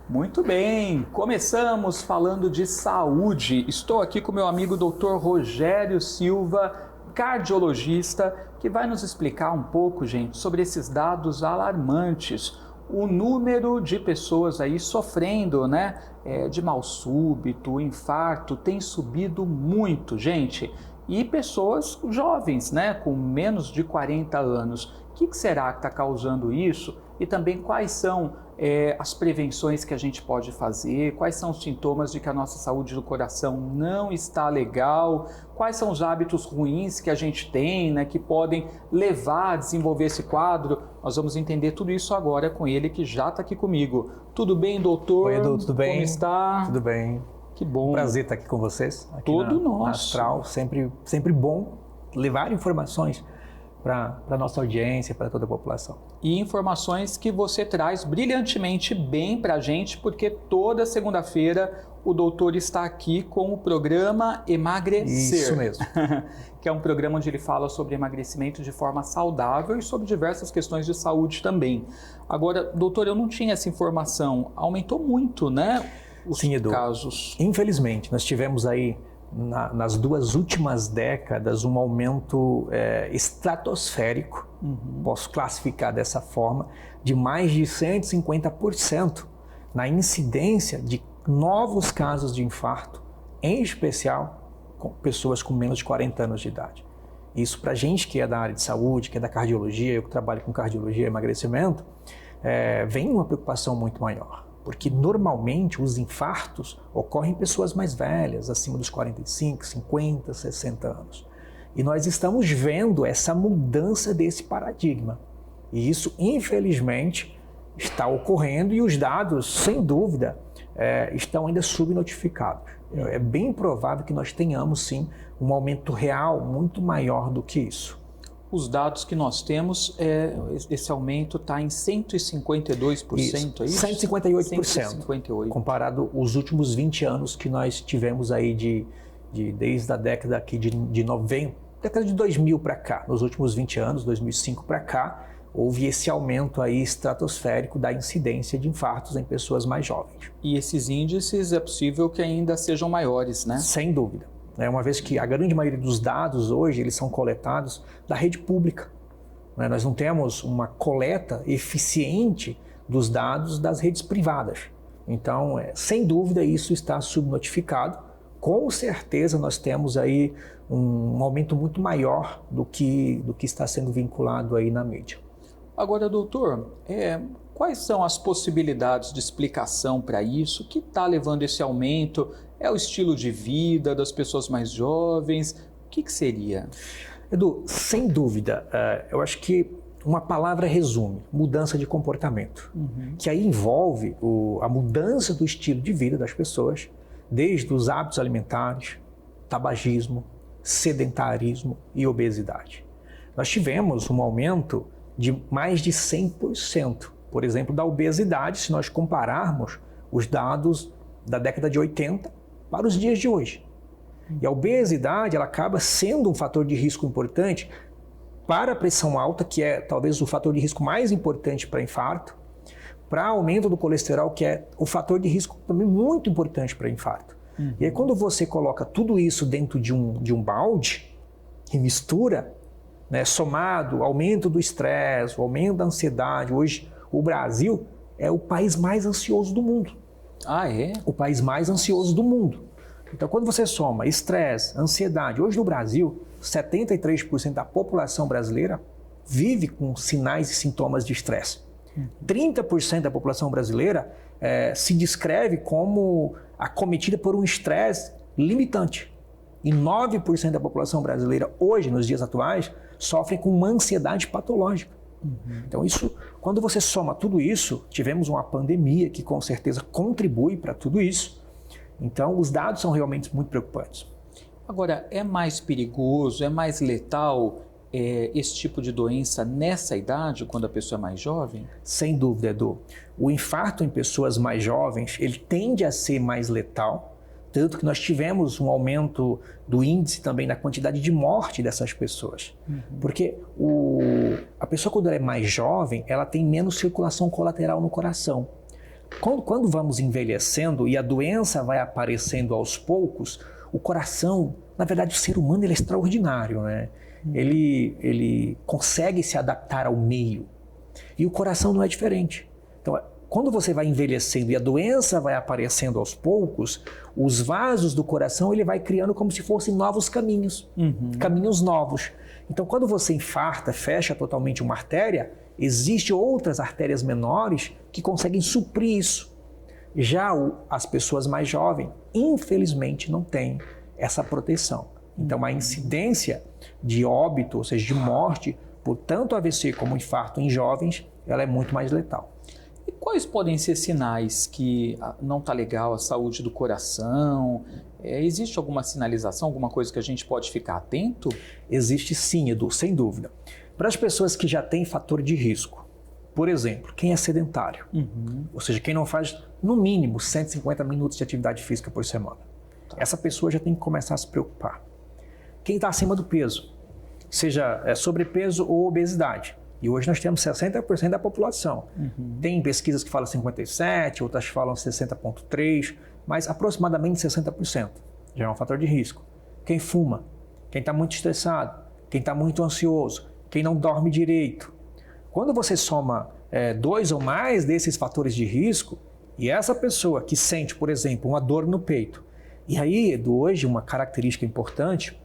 Muito bem, começamos falando de saúde. Estou aqui com meu amigo Dr. Rogério Silva, cardiologista, que vai nos explicar um pouco, gente, sobre esses dados alarmantes. O número de pessoas aí sofrendo, né, de mal súbito, infarto, tem subido muito, gente. E pessoas jovens, né, com menos de 40 anos. O que será que está causando isso? E também quais são as prevenções que a gente pode fazer, quais são os sintomas de que a nossa saúde do coração não está legal, quais são os hábitos ruins que a gente tem, né, que podem levar a desenvolver esse quadro. Nós vamos entender tudo isso agora com ele, que já está aqui comigo. Tudo bem, doutor? Oi, Edu, tudo bem? Como está? Tudo bem. Que bom. Prazer estar aqui com vocês. Aqui Todo nosso. Na Astral, sempre bom levar informações para a nossa audiência, para toda a população. E informações que você traz brilhantemente bem para a gente, porque toda segunda-feira o doutor está aqui com o programa Emagrecer. Isso mesmo. Que é um programa onde ele fala sobre emagrecimento de forma saudável e sobre diversas questões de saúde também. Agora, doutor, eu não tinha essa informação. Aumentou muito, né? Os Sim, Edu. casos. Infelizmente, nós tivemos aí nas duas últimas décadas um aumento estratosférico, posso classificar dessa forma, de mais de 150% na incidência de novos casos de infarto, em especial com pessoas com menos de 40 anos de idade. Isso para a gente que é da área de saúde, que é da cardiologia, eu que trabalho com cardiologia e emagrecimento, vem uma preocupação muito maior. Porque normalmente os infartos ocorrem em pessoas mais velhas, acima dos 45, 50, 60 anos. E nós estamos vendo essa mudança desse paradigma. E isso, infelizmente, está ocorrendo e os dados, sem dúvida, estão ainda subnotificados. É bem provável que nós tenhamos, sim, um aumento real muito maior do que isso. Os dados que nós temos, esse aumento está em 152%, é isso? 158%. 158%. Comparado aos últimos 20 anos que nós tivemos aí desde a década aqui de 90, década de 2000 para cá. Nos últimos 20 anos, 2005 para cá, houve esse aumento aí estratosférico da incidência de infartos em pessoas mais jovens. E esses índices é possível que ainda sejam maiores, né? Sem dúvida. Uma vez que a grande maioria dos dados hoje eles são coletados da rede pública. Nós não temos uma coleta eficiente dos dados das redes privadas. Então, sem dúvida, isso está subnotificado. Com certeza nós temos aí um aumento muito maior do que está sendo vinculado aí na mídia. Agora, doutor, quais são as possibilidades de explicação para isso? O que está levando esse aumento? É o estilo de vida das pessoas mais jovens? O que seria? Edu, sem dúvida, eu acho que uma palavra resume: mudança de comportamento. Que aí envolve a mudança do estilo de vida das pessoas, desde os hábitos alimentares, tabagismo, sedentarismo e obesidade. Nós tivemos um aumento de mais de 100%, por exemplo, da obesidade, se nós compararmos os dados da década de 80 para os dias de hoje. E a obesidade ela acaba sendo um fator de risco importante para a pressão alta, que é talvez o fator de risco mais importante para infarto, para aumento do colesterol, que é o fator de risco também muito importante para infarto. E aí quando você coloca tudo isso dentro de um balde e mistura, né, somado ao aumento do estresse, o aumento da ansiedade, hoje o Brasil é o país mais ansioso do mundo. Ah, é? O país mais ansioso do mundo. Então, quando você soma estresse, ansiedade, hoje no Brasil, 73% da população brasileira vive com sinais e sintomas de estresse. 30% da população brasileira se descreve como acometida por um estresse limitante. E 9% da população brasileira, hoje, nos dias atuais, sofre com uma ansiedade patológica. Então, quando você soma tudo isso, tivemos uma pandemia que com certeza contribui para tudo isso. Então, os dados são realmente muito preocupantes. Agora, é mais perigoso, é mais letal esse tipo de doença nessa idade, quando a pessoa é mais jovem? Sem dúvida, Edu. O infarto em pessoas mais jovens, ele tende a ser mais letal, tanto que nós tivemos um aumento do índice também da quantidade de morte dessas pessoas. Porque a pessoa, quando ela é mais jovem, ela tem menos circulação colateral no coração. Quando vamos envelhecendo e a doença vai aparecendo aos poucos, o coração, na verdade, o ser humano ele é extraordinário, né? Ele consegue se adaptar ao meio. E o coração não é diferente. Então, quando você vai envelhecendo e a doença vai aparecendo aos poucos, os vasos do coração ele vai criando como se fossem novos caminhos, caminhos novos. Então, quando você infarta, fecha totalmente uma artéria, existem outras artérias menores que conseguem suprir isso. Já as pessoas mais jovens, infelizmente, não têm essa proteção. Então, a incidência de óbito, ou seja, de morte, por tanto AVC como infarto em jovens, ela é muito mais letal. E quais podem ser sinais que não está legal a saúde do coração? Existe alguma sinalização, alguma coisa que a gente pode ficar atento? Existe sim, Edu, sem dúvida. Para as pessoas que já têm fator de risco, por exemplo, quem é sedentário, ou seja, quem não faz no mínimo 150 minutos de atividade física por semana, essa pessoa já tem que começar a se preocupar. Quem está acima do peso, seja sobrepeso ou obesidade, e hoje nós temos 60% da população. Tem pesquisas que falam 57%, outras falam 60,3%, mas aproximadamente 60% já é um fator de risco. Quem fuma, quem está muito estressado, quem está muito ansioso, quem não dorme direito. Quando você soma 2 ou mais desses fatores de risco, e essa pessoa que sente, por exemplo, uma dor no peito, e aí, Edu, hoje uma característica importante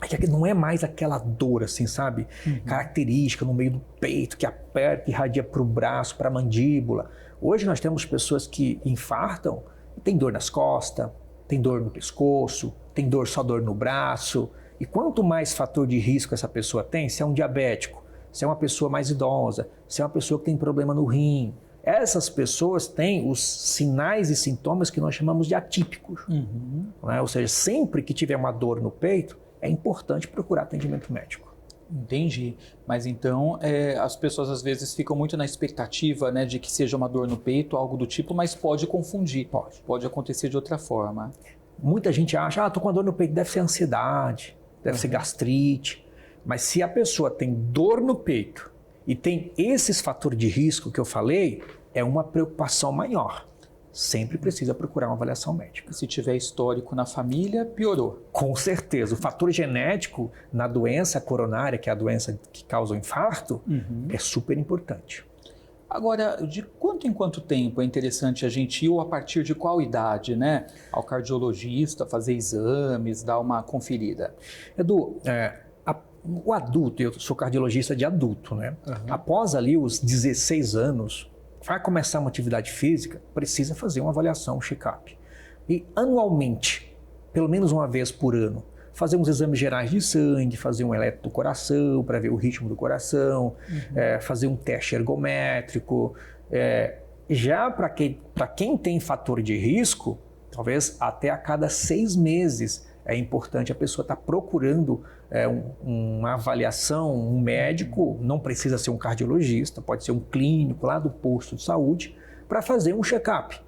é que não é mais aquela dor, assim, sabe? Característica no meio do peito, que aperta e irradia para o braço, para a mandíbula. Hoje nós temos pessoas que infartam e tem dor nas costas, tem dor no pescoço, tem só dor no braço. E quanto mais fator de risco essa pessoa tem, se é um diabético, se é uma pessoa mais idosa, se é uma pessoa que tem problema no rim, essas pessoas têm os sinais e sintomas que nós chamamos de atípicos. Né? Ou seja, sempre que tiver uma dor no peito, é importante procurar atendimento médico. Entendi. Mas então as pessoas às vezes ficam muito na expectativa, né, de que seja uma dor no peito, algo do tipo, mas pode confundir. Pode acontecer de outra forma. Muita gente acha, estou com uma dor no peito, deve ser ansiedade, deve ser gastrite. Mas se a pessoa tem dor no peito e tem esses fatores de risco que eu falei, é uma preocupação maior. Sempre precisa procurar uma avaliação médica. Se tiver histórico na família, piorou. Com certeza. O fator genético na doença coronária, que é a doença que causa o infarto, é super importante. Agora, de quanto em quanto tempo é interessante a gente ir, ou a partir de qual idade, né, ao cardiologista, fazer exames, dar uma conferida? Edu, o adulto, eu sou cardiologista de adulto, né? Após ali os 16 anos, vai começar uma atividade física, precisa fazer uma avaliação, um check-up. E anualmente, pelo menos uma vez por ano, fazer uns exames gerais de sangue, fazer um eletro do coração para ver o ritmo do coração, fazer um teste ergométrico. Já para quem tem fator de risco, talvez até a cada 6 meses é importante a pessoa estar procurando uma avaliação, um médico, não precisa ser um cardiologista, pode ser um clínico lá do posto de saúde, para fazer um check-up,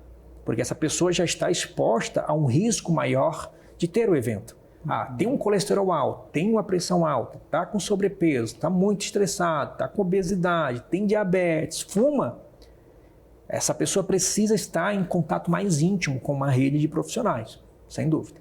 porque essa pessoa já está exposta a um risco maior de ter o evento. Tem um colesterol alto, tem uma pressão alta, está com sobrepeso, está muito estressado, está com obesidade, tem diabetes, fuma. Essa pessoa precisa estar em contato mais íntimo com uma rede de profissionais, sem dúvida.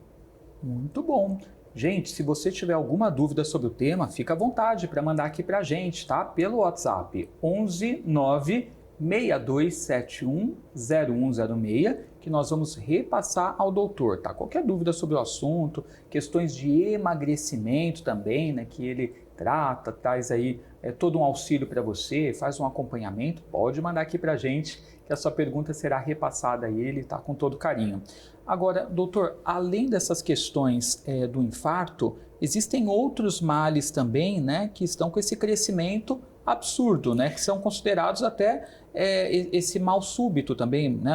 Muito bom. Gente, se você tiver alguma dúvida sobre o tema, fica à vontade para mandar aqui para a gente, tá? Pelo WhatsApp 11 9 6271 0106, que nós vamos repassar ao doutor, tá? Qualquer dúvida sobre o assunto, questões de emagrecimento também, né? Que ele trata, traz aí todo um auxílio para você, faz um acompanhamento, pode mandar aqui para a gente, que a sua pergunta será repassada a ele, tá? Com todo carinho. Agora, doutor, além dessas questões do infarto, existem outros males também, né, que estão com esse crescimento absurdo, né? Que são considerados até esse mal súbito também, né?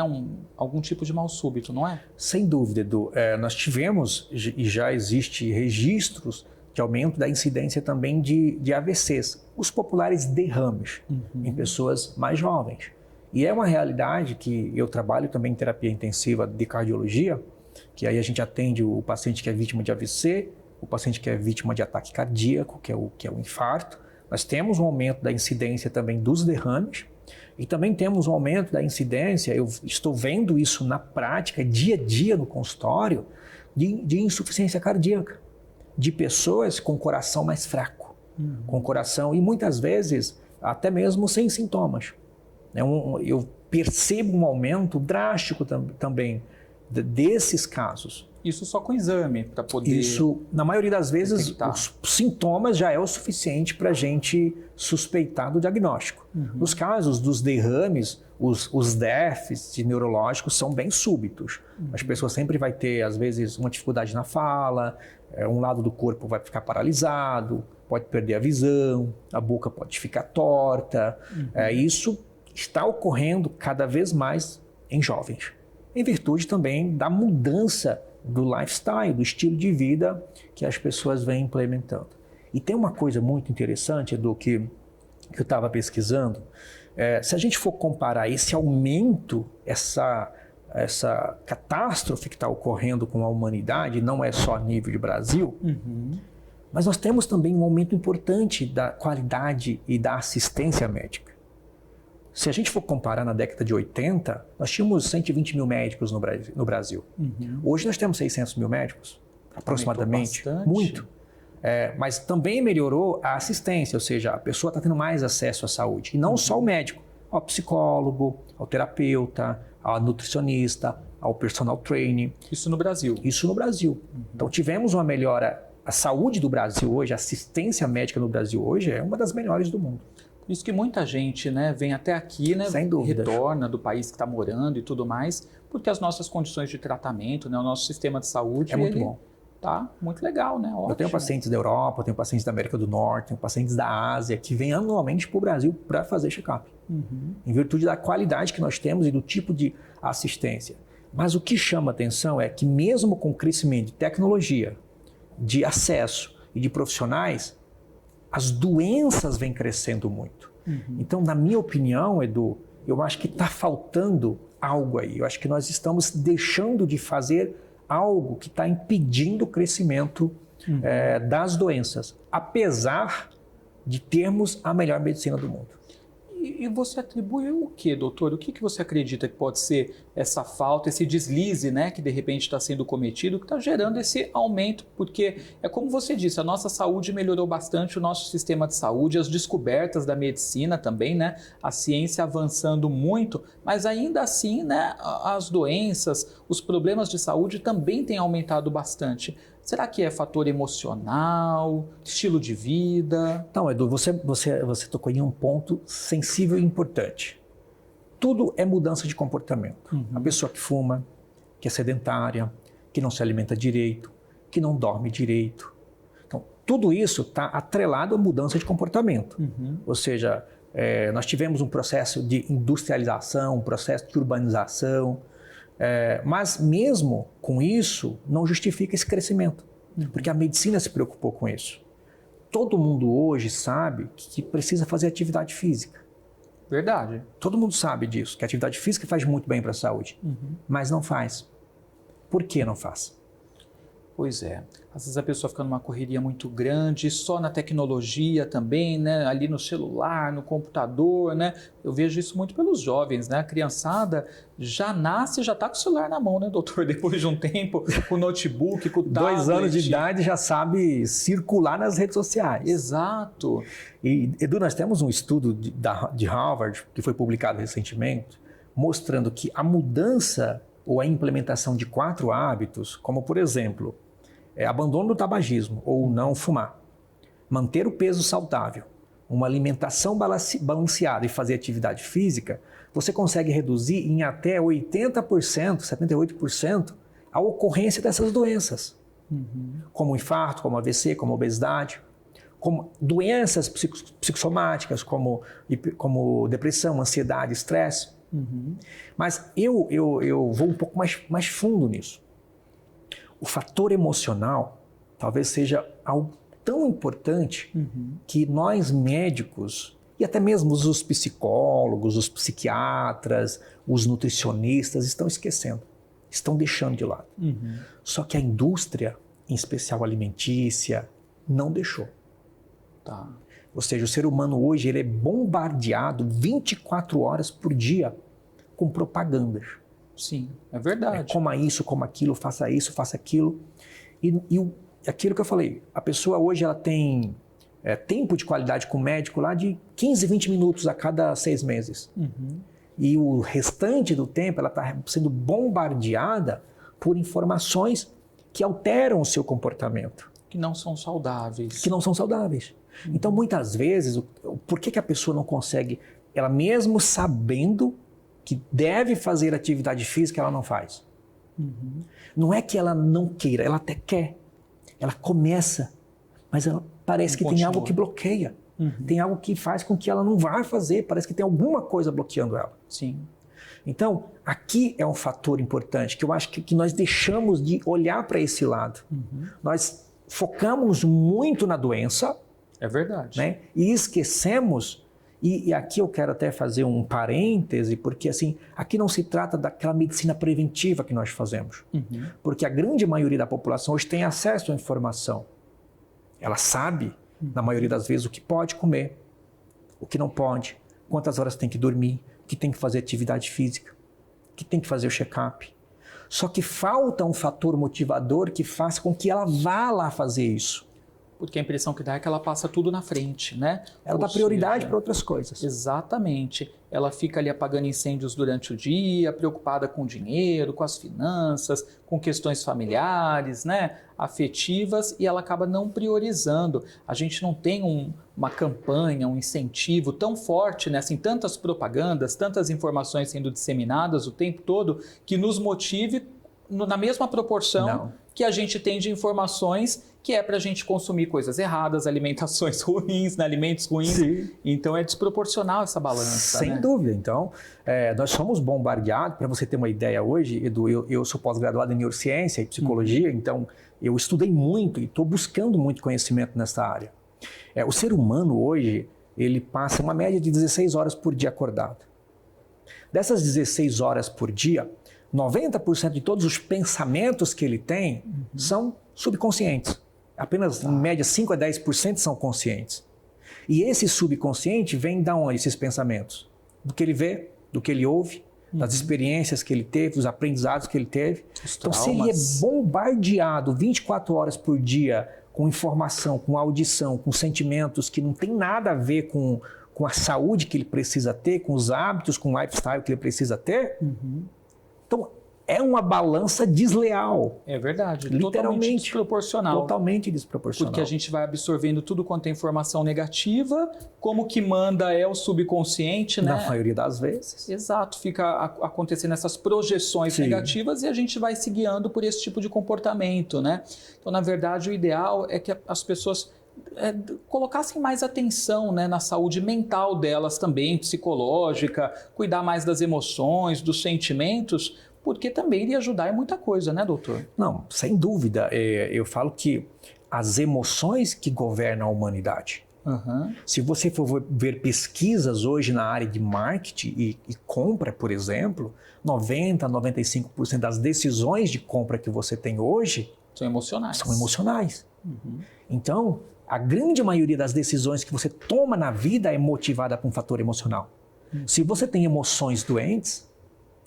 Algum tipo de mal súbito, não é? Sem dúvida, Edu. Nós tivemos e já existe registros de aumento da incidência também de AVCs, os populares derrames, em pessoas mais jovens. E é uma realidade que eu trabalho também em terapia intensiva de cardiologia, que aí a gente atende o paciente que é vítima de AVC, o paciente que é vítima de ataque cardíaco, que é o infarto. Nós temos um aumento da incidência também dos derrames e também temos um aumento da incidência, eu estou vendo isso na prática, dia a dia no consultório, de insuficiência cardíaca, de pessoas com coração mais fraco, com coração e muitas vezes até mesmo sem sintomas. Eu percebo um aumento drástico também desses casos. Isso só com exame para poder... Isso, na maioria das vezes, detectar. os sintomas já é o suficiente para a gente suspeitar do diagnóstico. Nos casos dos derrames, os déficits neurológicos são bem súbitos. As pessoas sempre vão ter, às vezes, uma dificuldade na fala, um lado do corpo vai ficar paralisado, pode perder a visão, a boca pode ficar torta. Isso está ocorrendo cada vez mais em jovens, em virtude também da mudança do lifestyle, do estilo de vida que as pessoas vêm implementando. E tem uma coisa muito interessante, Edu, que eu estava pesquisando. Se a gente for comparar esse aumento, essa catástrofe que está ocorrendo com a humanidade, não é só a nível de Brasil, mas nós temos também um aumento importante da qualidade e da assistência médica. Se a gente for comparar na década de 80, nós tínhamos 120 mil médicos no Brasil. Hoje nós temos 600 mil médicos, aproximadamente. Muito. Mas também melhorou a assistência, ou seja, a pessoa está tendo mais acesso à saúde. E não só o médico, ao psicólogo, ao terapeuta, ao nutricionista, ao personal trainer. Isso no Brasil? Isso no Brasil. Então tivemos uma melhora. A saúde do Brasil hoje, a assistência médica no Brasil hoje é uma das melhores do mundo. Por isso que muita gente, né, vem até aqui, né, sem dúvida, retorna do país que está morando e tudo mais, porque as nossas condições de tratamento, né, o nosso sistema de saúde é muito bom. Tá muito legal, né? Ótimo. Eu tenho pacientes da Europa, eu tenho pacientes da América do Norte, tenho pacientes da Ásia que vêm anualmente para o Brasil para fazer check-up, em virtude da qualidade que nós temos e do tipo de assistência. Mas o que chama atenção é que mesmo com o crescimento de tecnologia, de acesso e de profissionais, as doenças vêm crescendo muito. Então, na minha opinião, Edu, eu acho que está faltando algo aí. Eu acho que nós estamos deixando de fazer algo que está impedindo o crescimento das doenças, apesar de termos a melhor medicina do mundo. E você atribui o que, doutor? O que você acredita que pode ser essa falta, esse deslize, né, que de repente está sendo cometido, que está gerando esse aumento? Porque é como você disse, a nossa saúde melhorou bastante, o nosso sistema de saúde, as descobertas da medicina também, né, a ciência avançando muito, mas ainda assim, né, as doenças, os problemas de saúde também têm aumentado bastante. Será que é fator emocional, estilo de vida? Não, Edu, você tocou em um ponto sensível e importante. Tudo é mudança de comportamento. A pessoa que fuma, que é sedentária, que não se alimenta direito, que não dorme direito. Então, tudo isso está atrelado à mudança de comportamento. Ou seja, nós tivemos um processo de industrialização, um processo de urbanização, mas mesmo com isso, não justifica esse crescimento, porque a medicina se preocupou com isso. Todo mundo hoje sabe que precisa fazer atividade física. Verdade. Todo mundo sabe disso, que a atividade física faz muito bem para a saúde, mas não faz. Por que não faz? Pois é. Às vezes a pessoa fica numa correria muito grande, só na tecnologia também, né? Ali no celular, no computador, né? Eu vejo isso muito pelos jovens, né? A criançada já nasce, já está com o celular na mão, né, doutor? Depois de um tempo, com o notebook, com o tablet. 2 anos de idade já sabe circular nas redes sociais. Exato. E, Edu, nós temos um estudo de Harvard, que foi publicado recentemente, mostrando que a mudança ou a implementação de 4 hábitos, como por exemplo, abandono do tabagismo ou não fumar, manter o peso saudável, uma alimentação balanceada e fazer atividade física, você consegue reduzir em até 80%, 78% a ocorrência dessas doenças, como o infarto, como AVC, como a obesidade. como doenças psicossomáticas, como depressão, ansiedade, estresse. Mas eu vou um pouco mais fundo nisso. O fator emocional talvez seja algo tão importante que nós médicos, e até mesmo os psicólogos, os psiquiatras, os nutricionistas estão esquecendo, estão deixando de lado. Só que a indústria, em especial alimentícia, não deixou. Tá. Ou seja, o ser humano hoje ele é bombardeado 24 horas por dia com propagandas. Sim, é verdade. Coma isso, coma aquilo, faça aquilo. E aquilo que eu falei, a pessoa hoje ela tem tempo de qualidade com o médico lá de 15, 20 minutos a cada 6 meses. E o restante do tempo ela está sendo bombardeada por informações que alteram o seu comportamento. Que não são saudáveis. Então, muitas vezes, por que a pessoa não consegue, ela mesmo sabendo que deve fazer atividade física, ela não faz? Não é que ela não queira, ela até quer. Ela começa, mas ela parece que tem algo que bloqueia. Tem algo que faz com que ela não vá fazer, parece que tem alguma coisa bloqueando ela. Sim. Então, aqui é um fator importante, que eu acho que nós deixamos de olhar para esse lado. Nós focamos muito na doença. É verdade. Né? E esquecemos, e aqui eu quero até fazer um parêntese, porque assim, aqui não se trata daquela medicina preventiva que nós fazemos. Porque a grande maioria da população hoje tem acesso à informação. Ela sabe, na maioria das vezes, o que pode comer, o que não pode, quantas horas tem que dormir, que tem que fazer atividade física, que tem que fazer o check-up. Só que falta um fator motivador que faça com que ela vá lá fazer isso. Porque a impressão que dá é que ela passa tudo na frente, né? Ela dá prioridade para outras coisas. Exatamente. Ela fica ali apagando incêndios durante o dia, preocupada com o dinheiro, com as finanças, com questões familiares, né? Afetivas, e ela acaba não priorizando. A gente não tem uma campanha, um incentivo tão forte, né? Assim, tantas propagandas, tantas informações sendo disseminadas o tempo todo, que nos motive na mesma proporção que a gente tem de informações que é para a gente consumir coisas erradas, alimentações ruins, né? Alimentos ruins. Sim. Então é desproporcional essa balança. Sem dúvida. Então, nós somos bombardeados, para você ter uma ideia hoje, Edu, eu sou pós-graduado em neurociência e psicologia, então eu estudei muito e estou buscando muito conhecimento nessa área. O ser humano hoje, ele passa uma média de 16 horas por dia acordado. Dessas 16 horas por dia, 90% de todos os pensamentos que ele tem são subconscientes. Apenas, em média, 5 a 10% são conscientes. E esse subconsciente vem de onde, esses pensamentos? Do que ele vê, do que ele ouve, das experiências que ele teve, dos aprendizados que ele teve. Então, se ele é bombardeado 24 horas por dia com informação, com audição, com sentimentos que não tem nada a ver com a saúde que ele precisa ter, com os hábitos, com o lifestyle que ele precisa ter, então é uma balança desleal. É verdade, literalmente totalmente desproporcional. Totalmente desproporcional. Porque a gente vai absorvendo tudo quanto é informação negativa, como que manda é o subconsciente, né? Na maioria das vezes. Exato, fica acontecendo essas projeções negativas e a gente vai se guiando por esse tipo de comportamento, né? Então, na verdade, o ideal é que as pessoas colocassem mais atenção, né, na saúde mental delas também, psicológica, cuidar mais das emoções, dos sentimentos, porque também iria ajudar em muita coisa, né, doutor? Não, sem dúvida. Eu falo que as emoções que governam a humanidade. Se você for ver pesquisas hoje na área de marketing e compra, por exemplo, 90% a 95% das decisões de compra que você tem hoje são emocionais. São emocionais. Então, a grande maioria das decisões que você toma na vida é motivada por um fator emocional. Se você tem emoções doentes,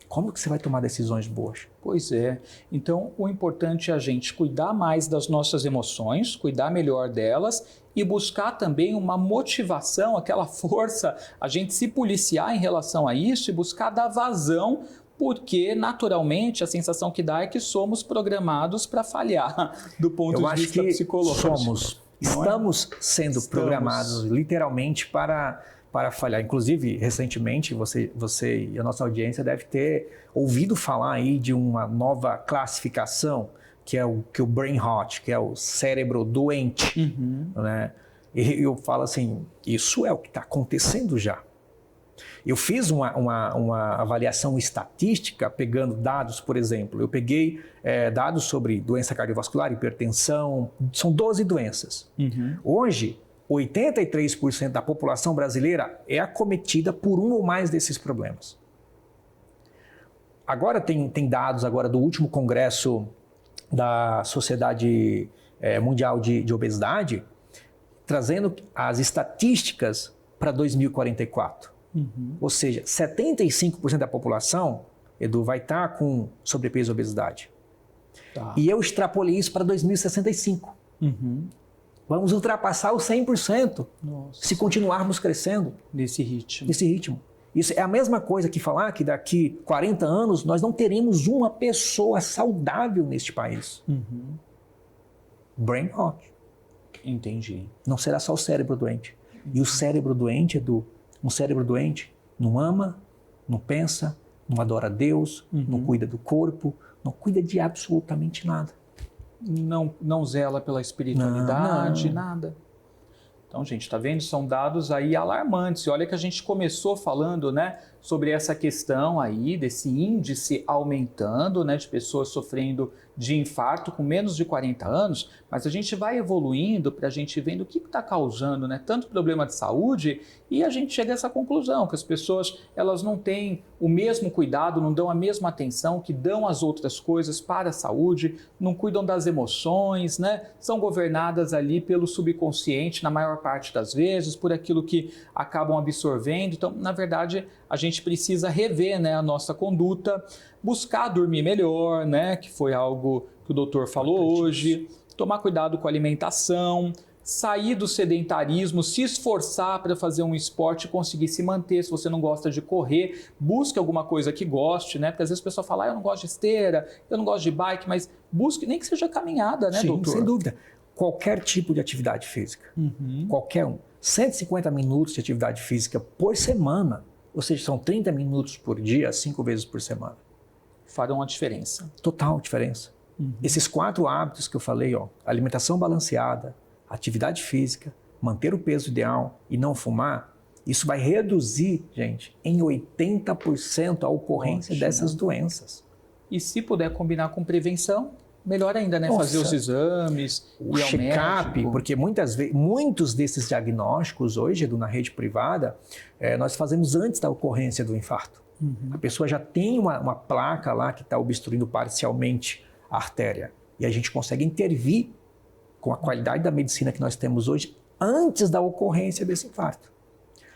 como que você vai tomar decisões boas? Pois é. Então, o importante é a gente cuidar mais das nossas emoções, cuidar melhor delas e buscar também uma motivação, aquela força, a gente se policiar em relação a isso e buscar dar vazão, porque naturalmente a sensação que dá é que somos programados para falhar do ponto de vista psicológico. Estamos sendo programados literalmente para falhar. Inclusive, recentemente, você e a nossa audiência deve ter ouvido falar aí de uma nova classificação, que é o brain rot, que é o cérebro doente. Né? E eu falo assim, isso é o que está acontecendo já. Eu fiz uma avaliação estatística pegando dados, por exemplo, eu peguei dados sobre doença cardiovascular, hipertensão, são 12 doenças. Hoje, 83% da população brasileira é acometida por um ou mais desses problemas. Agora tem dados agora do último congresso da Sociedade Mundial de Obesidade, trazendo as estatísticas para 2044. Ou seja, 75% da população, Edu, vai estar com sobrepeso e obesidade. Tá. E eu extrapolei isso para 2065. Vamos ultrapassar os 100%. Nossa. Se continuarmos crescendo. Nesse ritmo. Nesse ritmo. Isso é a mesma coisa que falar que daqui 40 anos nós não teremos uma pessoa saudável neste país. Brain rot. Entendi. Não será só o cérebro doente. E o cérebro doente, Edu, um cérebro doente não ama, não pensa, não adora a Deus, não cuida do corpo, não cuida de absolutamente nada. Não zela pela espiritualidade, nada. Então, gente, tá vendo? São dados aí alarmantes. E olha que a gente começou falando, né, sobre essa questão aí desse índice aumentando, né, de pessoas sofrendo de infarto com menos de 40 anos, mas a gente vai evoluindo para a gente vendo o que está causando, né, tanto problema de saúde, e a gente chega a essa conclusão, que as pessoas elas não têm o mesmo cuidado, não dão a mesma atenção que dão às outras coisas para a saúde, não cuidam das emoções, né, são governadas ali pelo subconsciente na maior parte das vezes, por aquilo que acabam absorvendo. Então, na verdade, a gente precisa rever, né, a nossa conduta, buscar dormir melhor, né, que foi algo que o doutor falou hoje, tomar cuidado com a alimentação, sair do sedentarismo, se esforçar para fazer um esporte e conseguir se manter. Se você não gosta de correr, busque alguma coisa que goste, né, porque às vezes a pessoa fala, eu não gosto de esteira, eu não gosto de bike, mas busque, nem que seja caminhada, né, sim, doutor? Sem dúvida. Qualquer tipo de atividade física, qualquer um. 150 minutos de atividade física por semana, ou seja, são 30 minutos por dia, 5 vezes por semana. Farão a diferença. Total diferença. Esses 4 hábitos que eu falei, ó, alimentação balanceada, atividade física, manter o peso ideal e não fumar, isso vai reduzir, gente, em 80% a ocorrência dessas doenças. E se puder combinar com prevenção, melhor ainda, né? Fazer os exames, o check-up, porque muitos desses diagnósticos hoje, na rede privada, nós fazemos antes da ocorrência do infarto. A pessoa já tem uma placa lá que está obstruindo parcialmente a artéria. E a gente consegue intervir com a qualidade da medicina que nós temos hoje antes da ocorrência desse infarto.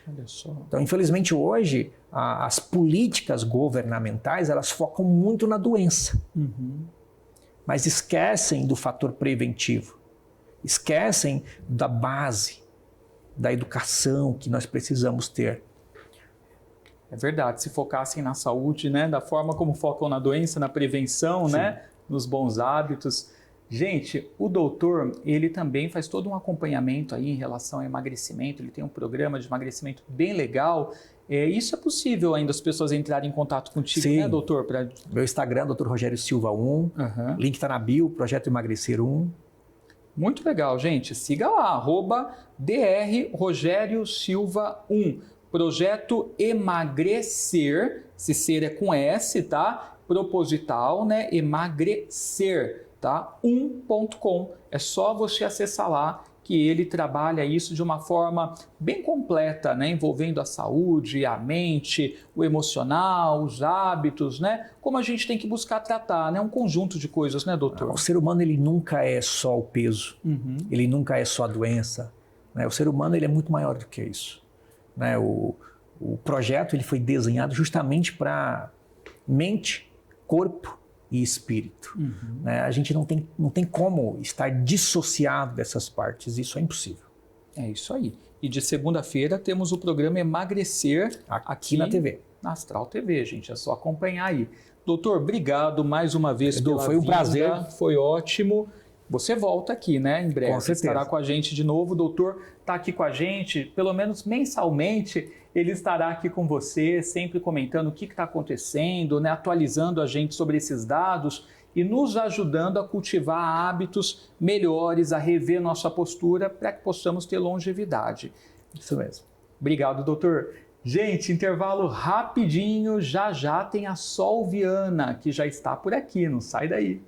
Olha só. Então, infelizmente, hoje, as políticas governamentais, elas focam muito na doença. Mas esquecem do fator preventivo. Esquecem da base, da educação que nós precisamos ter. É verdade, se focassem na saúde, né, da forma como focam na doença, na prevenção, né, nos bons hábitos. Gente, o doutor, ele também faz todo um acompanhamento aí em relação ao emagrecimento, ele tem um programa de emagrecimento bem legal. Isso é possível ainda as pessoas entrarem em contato contigo, sim, né, doutor? Meu Instagram, Dr. Rogério Silva 1, link está na bio, Projeto Emagrecer 1. Muito legal, gente. Siga lá, @Dr. Rogério Silva 1. Projeto Emagrecer, se ser é com S, tá? Proposital, né? Emagrecer, tá? 1.com. É só você acessar lá que ele trabalha isso de uma forma bem completa, né? Envolvendo a saúde, a mente, o emocional, os hábitos, né? Como a gente tem que buscar tratar, né? Um conjunto de coisas, né, doutor? O ser humano, ele nunca é só o peso, ele nunca é só a doença, né? O ser humano, ele é muito maior do que isso. Né? O projeto ele foi desenhado justamente para mente, corpo e espírito. Né? A gente não tem como estar dissociado dessas partes, isso é impossível. É isso aí. E de segunda-feira temos o programa Emagrecer aqui na TV. Na Astral TV, gente, é só acompanhar aí. Doutor, obrigado mais uma vez pela foi um vinda. prazer. Foi ótimo. Você volta aqui, né, em breve. Com certeza. Estará com a gente de novo. O doutor está aqui com a gente, pelo menos mensalmente, ele estará aqui com você, sempre comentando o que está acontecendo, né, atualizando a gente sobre esses dados e nos ajudando a cultivar hábitos melhores, a rever nossa postura para que possamos ter longevidade. Isso mesmo. Obrigado, doutor. Gente, intervalo rapidinho, já já tem a Sol Viana, que já está por aqui, não sai daí.